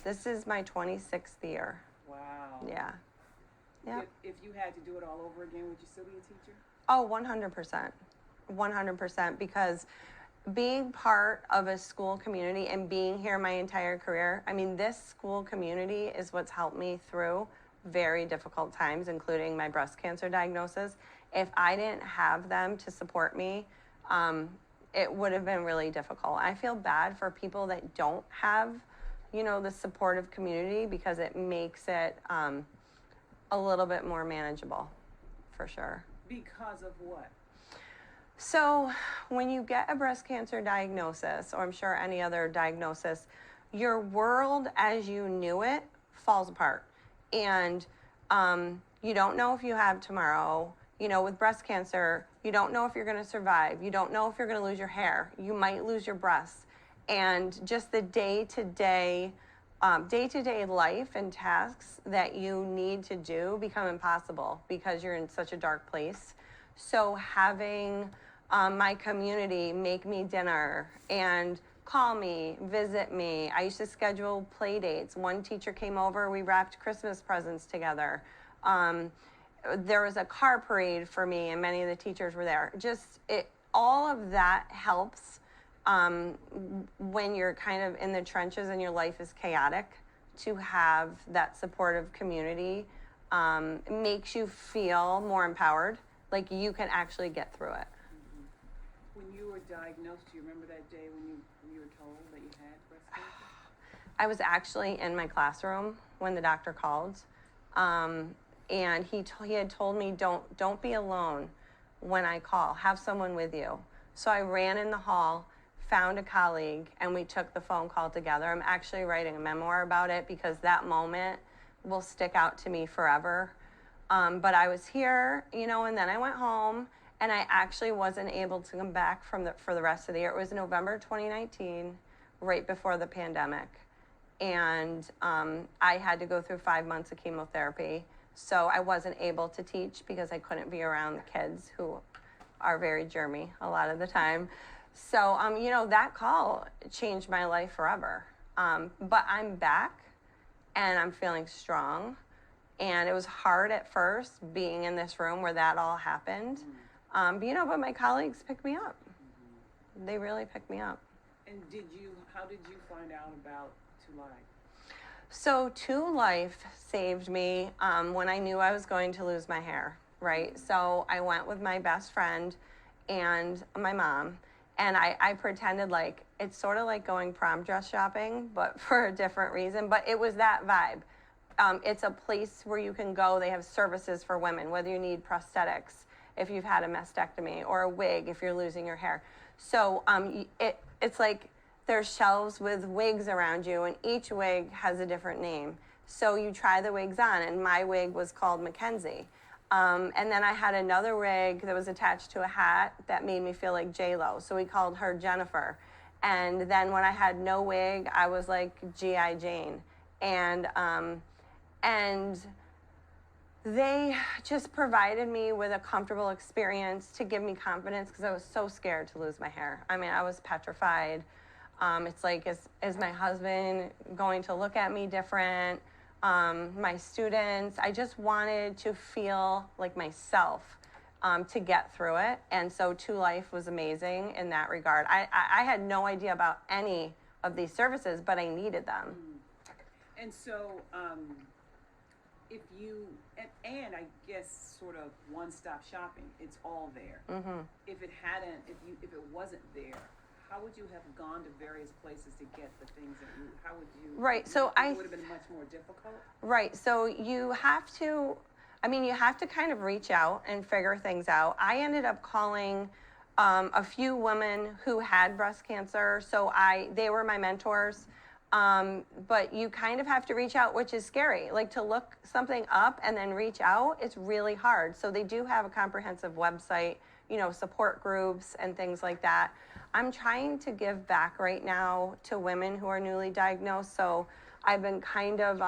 This is my 26th year. Wow. Yeah. Yeah. If you had to do it all over again, would you still be a teacher? Oh, 100%. 100%. Because being part of a school community and being here my entire career, I mean, this school community is what's helped me through very difficult times, including my breast cancer diagnosis. If I didn't have them to support me, it would have been really difficult. I feel bad for people that don't have, the supportive community, because it makes it a little bit more manageable, for sure. Because of what? So, when you get a breast cancer diagnosis, or I'm sure any other diagnosis, your world as you knew it falls apart. And you don't know if you have tomorrow. With breast cancer, you don't know if you're going to survive. You don't know if you're going to lose your hair. You might lose your breasts. And just the day-to-day life and tasks that you need to do become impossible because you're in such a dark place. So having my community make me dinner and call me, visit me. I used to schedule play dates. One teacher came over, we wrapped Christmas presents together. There was a car parade for me, and many of the teachers were there. All of that helps when you're kind of in the trenches and your life is chaotic. To have that supportive community makes you feel more empowered, like you can actually get through it. When you were diagnosed, do you remember that day when you were told that you had breast cancer? I was actually in my classroom when the doctor called, and he had told me, don't be alone when I call. Have someone with you. So I ran in the hall, found a colleague, and we took the phone call together. I'm actually writing a memoir about it because that moment will stick out to me forever. But I was here, and then I went home, and I actually wasn't able to come back for the rest of the year. It was November 2019, right before the pandemic. And I had to go through 5 months of chemotherapy. So I wasn't able to teach because I couldn't be around the kids who are very germy a lot of the time. So, that call changed my life forever. But I'm back and I'm feeling strong. And it was hard at first being in this room where that all happened. But my colleagues picked me up. They really picked me up. And how did you find out about To Life? So To Life saved me when I knew I was going to lose my hair, right? So I went with my best friend and my mom, and I pretended like it's sort of like going prom dress shopping, but for a different reason. But it was that vibe. It's a place where you can go. They have services for women, whether you need prosthetics, if you've had a mastectomy, or a wig if you're losing your hair. So it's like there's shelves with wigs around you, and each wig has a different name. So you try the wigs on, and my wig was called Mackenzie. And then I had another wig that was attached to a hat that made me feel like J-Lo. So we called her Jennifer. And then when I had no wig, I was like G.I. Jane. And they just provided me with a comfortable experience to give me confidence because I was so scared to lose my hair. I mean, I was petrified. It's like, is my husband going to look at me different? My students, I just wanted to feel like myself to get through it. And so To Life was amazing in that regard. I had no idea about any of these services, but I needed them. And so if you, and I guess sort of one-stop shopping, it's all there. Mm-hmm. If it wasn't there, how would you have gone to various places to get the things how would you? Right, so it would have been much more difficult? Right, so you have to kind of reach out and figure things out. I ended up calling a few women who had breast cancer, so they were my mentors. But you kind of have to reach out, which is scary. Like, to look something up and then reach out, it's really hard. So they do have a comprehensive website, support groups and things like that. I'm trying to give back right now to women who are newly diagnosed. So I've been kind of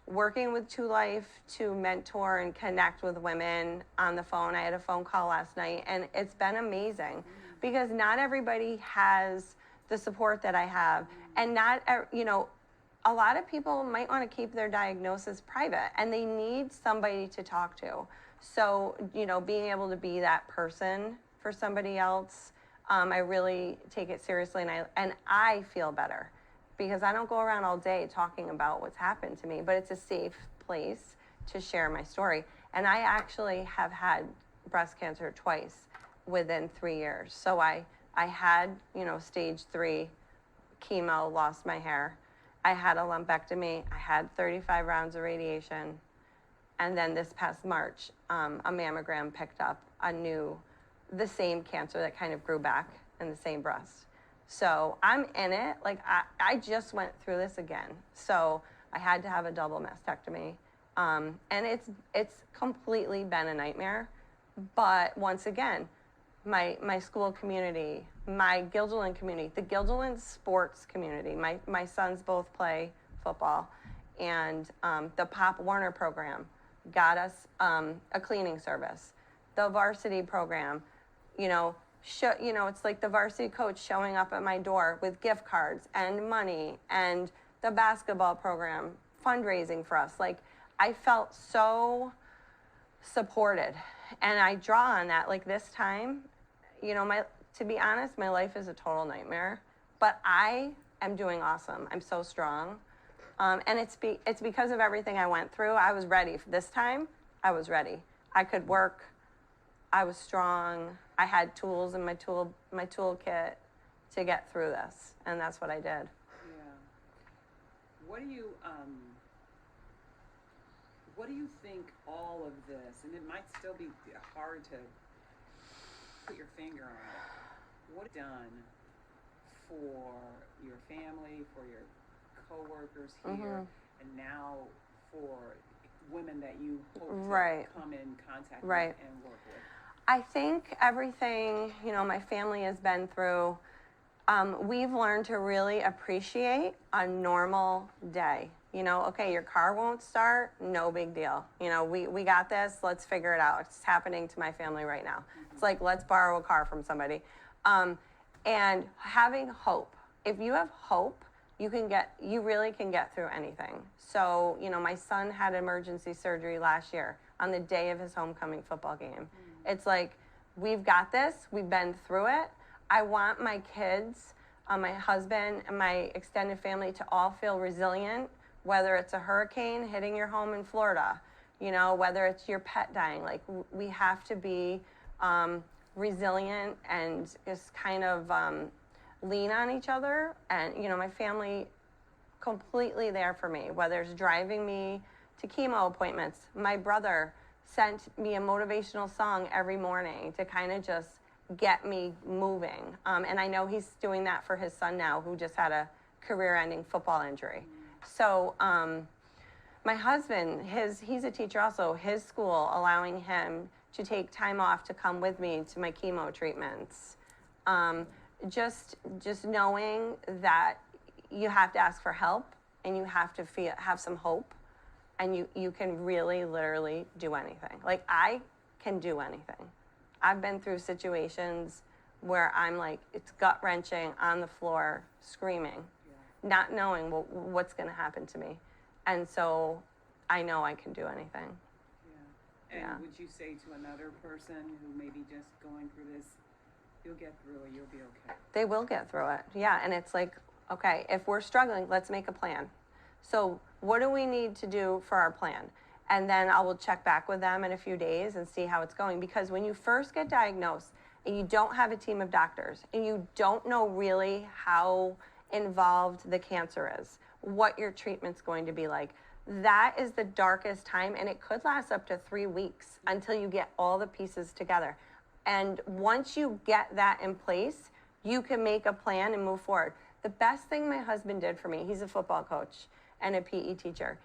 working with To Life to mentor and connect with women on the phone. I had a phone call last night, and it's been amazing because not everybody has the support that I have. And a lot of people might want to keep their diagnosis private and they need somebody to talk to. So, being able to be that person for somebody else, I really take it seriously, and I feel better because I don't go around all day talking about what's happened to me, but it's a safe place to share my story. And I actually have had breast cancer twice within 3 years. So I had, stage 3 chemo, lost my hair. I had a lumpectomy. I had 35 rounds of radiation. And then this past March, a mammogram picked up the same cancer that kind of grew back in the same breast. So I'm in it. Like, I just went through this again. So I had to have a double mastectomy. And it's completely been a nightmare. But once again, my school community, my Guilderland community, the Guilderland sports community, my sons both play football, and the Pop Warner program got us a cleaning service. The varsity program, it's like the varsity coach showing up at my door with gift cards and money, and the basketball program fundraising for us. Like, I felt so supported, and I draw on that. Like, this time, to be honest, my life is a total nightmare, but I am doing awesome. I'm so strong. And it's because of everything I went through. I was ready. This time, I was ready. I could work. I was strong. I had tools in my toolkit to get through this, and that's what I did. Yeah. What do you think all of this, and it might still be hard to put your finger on it, what done for your family, for your coworkers here, and now for women that you hope to come in contact with and work with? I think everything, my family has been through, we've learned to really appreciate a normal day. Okay, your car won't start, no big deal. We got this, let's figure it out. It's happening to my family right now. It's like, let's borrow a car from somebody. And having hope. If you have hope, you really can get through anything. So, my son had emergency surgery last year on the day of his homecoming football game. It's like, we've got this, we've been through it. I want my kids, my husband, and my extended family to all feel resilient, whether it's a hurricane hitting your home in Florida, whether it's your pet dying. Like, we have to be resilient and just kind of lean on each other. And, my family completely there for me, whether it's driving me to chemo appointments. My brother sent me a motivational song every morning to kind of just get me moving. And I know he's doing that for his son now, who just had a career-ending football injury. So my husband, he's a teacher also, his school allowing him to take time off to come with me to my chemo treatments. Just knowing that you have to ask for help and you have to have some hope, and you can really literally do anything. Like, I can do anything. I've been through situations where I'm like, it's gut-wrenching, on the floor, screaming, not knowing what's going to happen to me. And so I know I can do anything. Yeah. And would you say to another person who may be just going through this, you'll get through it, you'll be okay? They will get through it. Yeah. And it's like, okay, if we're struggling, let's make a plan. So what do we need to do for our plan? And then I will check back with them in a few days and see how it's going. Because when you first get diagnosed and you don't have a team of doctors and you don't know really how involved the cancer is, what your treatment's going to be like, that is the darkest time, and it could last up to 3 weeks until you get all the pieces together. And once you get that in place, you can make a plan and move forward. The best thing my husband did for me, he's a football coach and a PE teacher.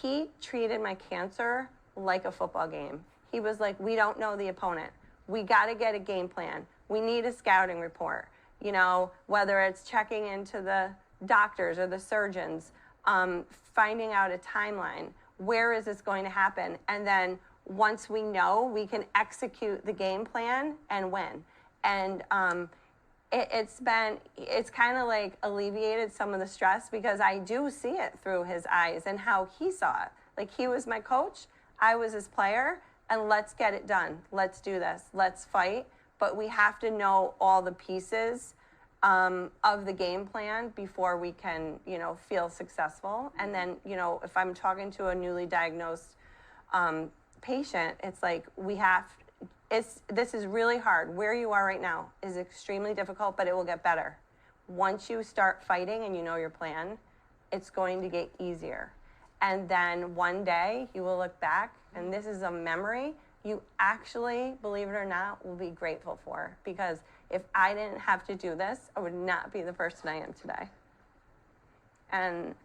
He treated my cancer like a football game. He was like, we don't know the opponent. We got to get a game plan. We need a scouting report. Whether it's checking into the doctors or the surgeons, finding out a timeline. Where is this going to happen? And then once we know, we can execute the game plan and win. And it's kind of like alleviated some of the stress because I do see it through his eyes and how he saw it. Like he was my coach, I was his player, and let's get it done. Let's do this. Let's fight. But we have to know all the pieces of the game plan before we can, feel successful. And then, if I'm talking to a newly diagnosed patient, it's like this is really hard. Where you are right now is extremely difficult, but it will get better. Once you start fighting and you know your plan, it's going to get easier. And then one day you will look back, and this is a memory you actually, believe it or not, will be grateful for. Because if I didn't have to do this, I would not be the person I am today. And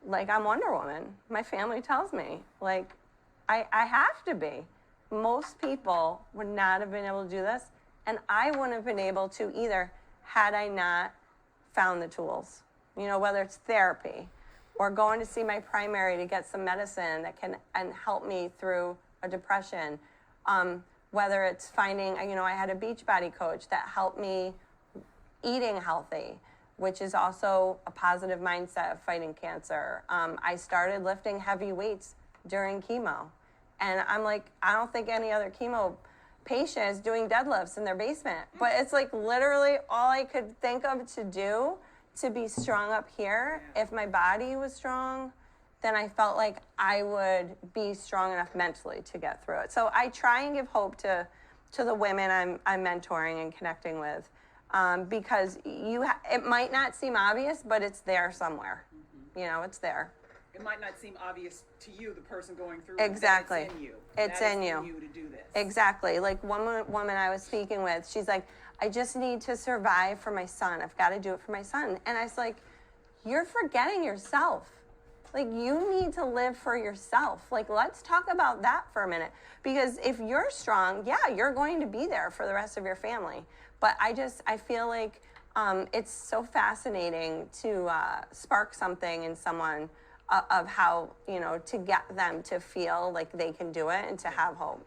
like, I'm Wonder Woman. My family tells me, like, I have to be. Most people would not have been able to do this, and I wouldn't have been able to either had I not found the tools. Whether it's therapy or going to see my primary to get some medicine that can and help me through a depression. Whether it's finding, I had a Beachbody coach that helped me eating healthy, which is also a positive mindset of fighting cancer. I started lifting heavy weights during chemo. And I'm like, I don't think any other chemo patient is doing deadlifts in their basement. But it's like literally all I could think of to do to be strong up here. If my body was strong, then I felt like I would be strong enough mentally to get through it. So I try and give hope to the women I'm mentoring and connecting with, because it might not seem obvious, but it's there somewhere. It's there. It might not seem obvious to you, the person going through Exactly. it, but it's in you. It's That in is you. to do this. Exactly. Like one woman I was speaking with, she's like, I just need to survive for my son. I've got to do it for my son. And I was like, you're forgetting yourself. Like, you need to live for yourself. Like, let's talk about that for a minute. Because if you're strong, yeah, you're going to be there for the rest of your family. But I feel like it's so fascinating to spark something in someone of how, to get them to feel like they can do it and to have hope.